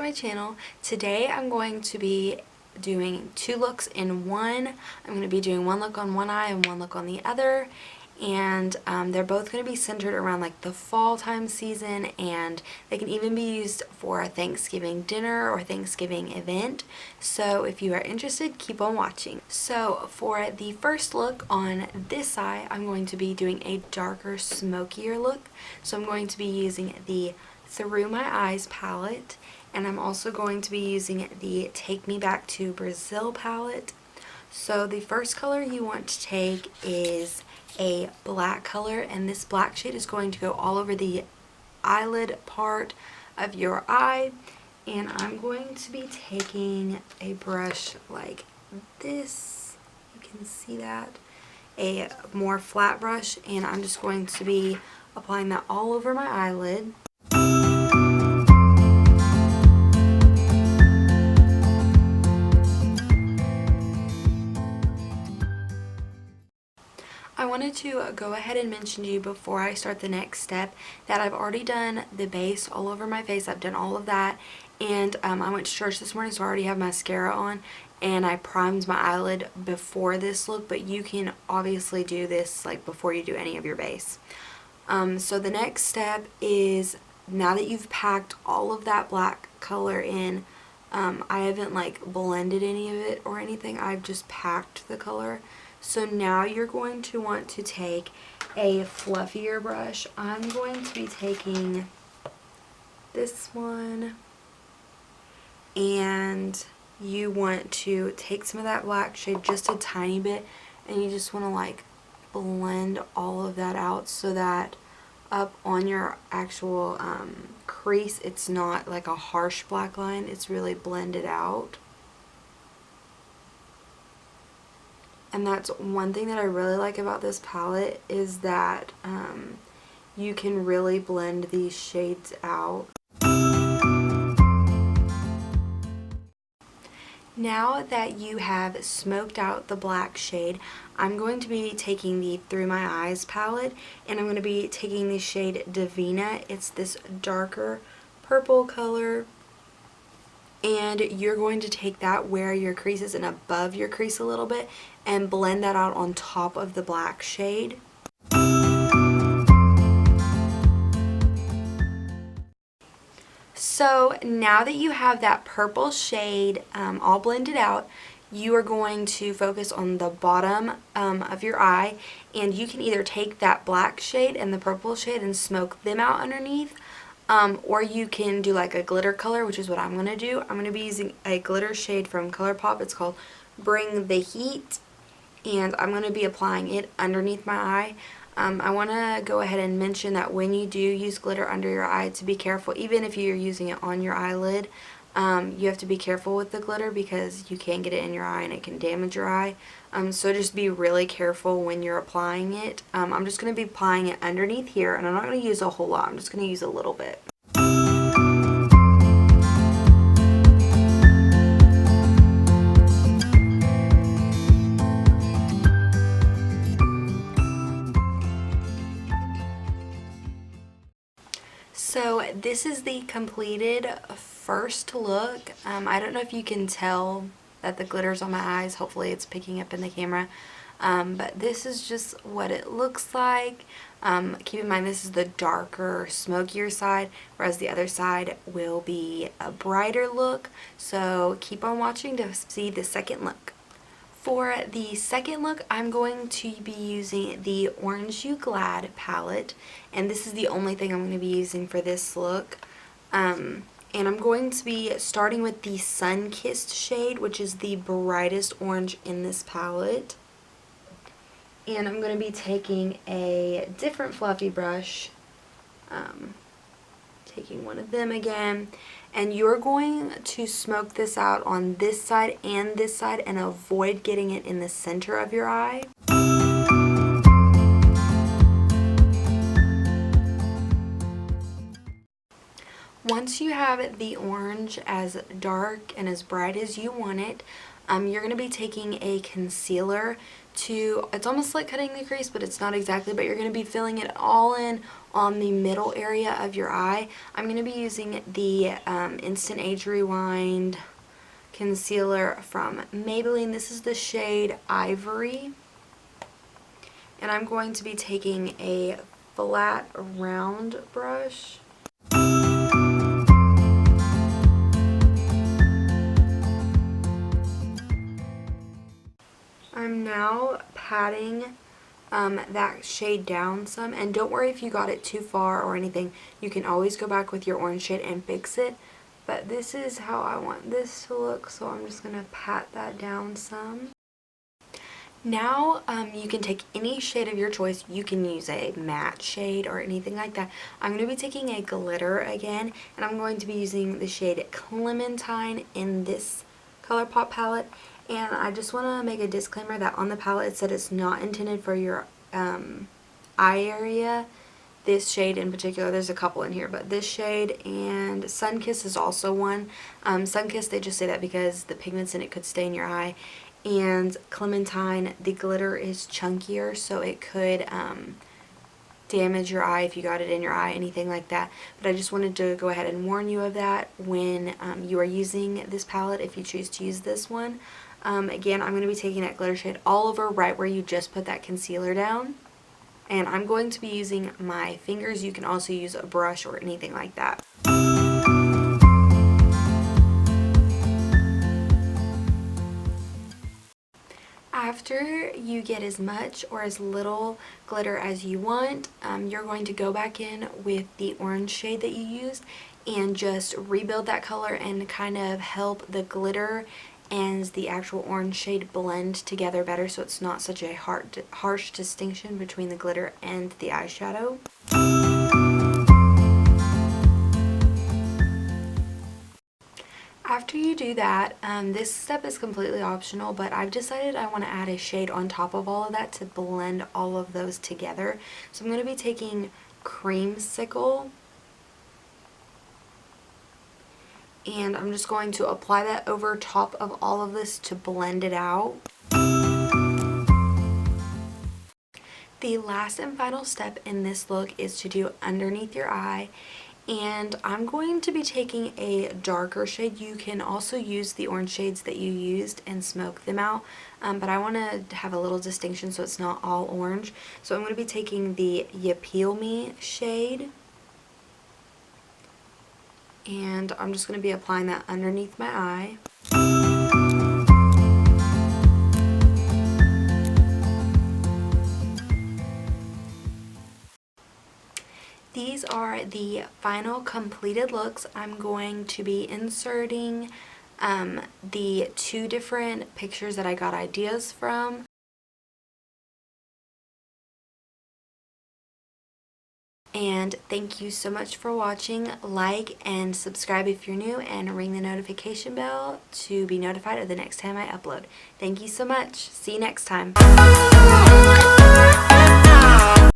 my channel. Today I'm going to be doing two looks in one. I'm going to be doing one look on one eye and one look on the other, and they're both going to be centered around like the fall time season, and they can even be used for a Thanksgiving dinner or Thanksgiving event. So if you are interested, keep on watching. So for the first look on this eye, I'm going to be doing a darker, smokier look. So I'm going to be using the Through My Eyes palette, and I'm also going to be using the Take Me Back to Brazil palette. So the first color you want to take is a black color, and this black shade is going to go all over the eyelid part of your eye, and I'm going to be taking a brush like this, you can see that, a more flat brush, and I'm just going to be applying that all over my eyelid. I wanted to go ahead and mention to you before I start the next step that I've already done the base all over my face. I've done all of that, and I went to church this morning, so I already have mascara on, and I primed my eyelid before this look, but you can obviously do this like before you do any of your base. So the next step is, now that you've packed all of that black color in, I haven't like blended any of it or anything, I've just packed the color. So now you're going to want to take a fluffier brush. I'm going to be taking this one, and you want to take some of that black shade, just a tiny bit, and you just want to like blend all of that out so that up on your actual crease it's not like a harsh black line, it's really blended out. And that's one thing that I really like about this palette, is that you can really blend these shades out. Now that you have smoked out the black shade, I'm going to be taking the Through My Eyes palette, and I'm going to be taking the shade Divina. It's this darker purple color, and you're going to take that where your crease is and above your crease a little bit and blend that out on top of the black shade. So now that you have that purple shade all blended out, you are going to focus on the bottom of your eye, and you can either take that black shade and the purple shade and smoke them out underneath, or you can do like a glitter color, which is what I'm going to do. I'm going to be using a glitter shade from Colourpop. It's called Bring the Heat, and I'm going to be applying it underneath my eye. I want to go ahead and mention that when you do use glitter under your eye, to be careful. Even if you're using it on your eyelid, you have to be careful with the glitter because you can get it in your eye and it can damage your eye. So just be really careful when you're applying it. I'm just going to be applying it underneath here, and I'm not going to use a whole lot. I'm just going to use a little bit. So this is the completed first look. I don't know if you can tell that the glitter's on my eyes. Hopefully it's picking up in the camera. But this is just what it looks like. Keep in mind this is the darker, smokier side, whereas the other side will be a brighter look. So keep on watching to see the second look. For the second look, I'm going to be using the Orange You Glad palette, and this is the only thing I'm going to be using for this look. And I'm going to be starting with the Sun Kissed shade, which is the brightest orange in this palette. And I'm going to be taking a different fluffy brush, taking one of them again, and you're going to smoke this out on this side and avoid getting it in the center of your eye. Once you have the orange as dark and as bright as you want it, you're going to be taking a concealer to, it's almost like cutting the crease, but it's not exactly, but you're going to be filling it all in on the middle area of your eye. I'm going to be using the Instant Age Rewind concealer from Maybelline. This is the shade Ivory. And I'm going to be taking a flat round brush. I'm now patting that shade down some, and don't worry if you got it too far or anything. You can always go back with your orange shade and fix it, but this is how I want this to look, so I'm just going to pat that down some. Now you can take any shade of your choice. You can use a matte shade or anything like that. I'm going to be taking a glitter again, and I'm going to be using the shade Clementine in this Colourpop palette. And I just want to make a disclaimer that on the palette it said it's not intended for your eye area. This shade in particular, there's a couple in here, but this shade and Sunkissed is also one. Sunkissed, they just say that because the pigments in it could stay in your eye. And Clementine, the glitter is chunkier, so it could damage your eye if you got it in your eye, anything like that. But I just wanted to go ahead and warn you of that when you are using this palette, if you choose to use this one. Again, I'm going to be taking that glitter shade all over right where you just put that concealer down. And I'm going to be using my fingers. You can also use a brush or anything like that. After you get as much or as little glitter as you want, you're going to go back in with the orange shade that you used and just rebuild that color and kind of help the glitter and the actual orange shade blend together better, so it's not such a harsh distinction between the glitter and the eyeshadow. After you do that, this step is completely optional, but I've decided I want to add a shade on top of all of that to blend all of those together. So I'm going to be taking Creamsicle, and I'm just going to apply that over top of all of this to blend it out. The last and final step in this look is to do underneath your eye, and I'm going to be taking a darker shade. You can also use the orange shades that you used and smoke them out, but I want to have a little distinction so it's not all orange. So I'm going to be taking the You Peel Me shade, and I'm just going to be applying that underneath my eye. These are the final completed looks. I'm going to be inserting the 2 different pictures that I got ideas from. And thank you so much for watching. Like and subscribe if you're new, and ring the notification bell to be notified of the next time I upload. Thank you so much. See you next time.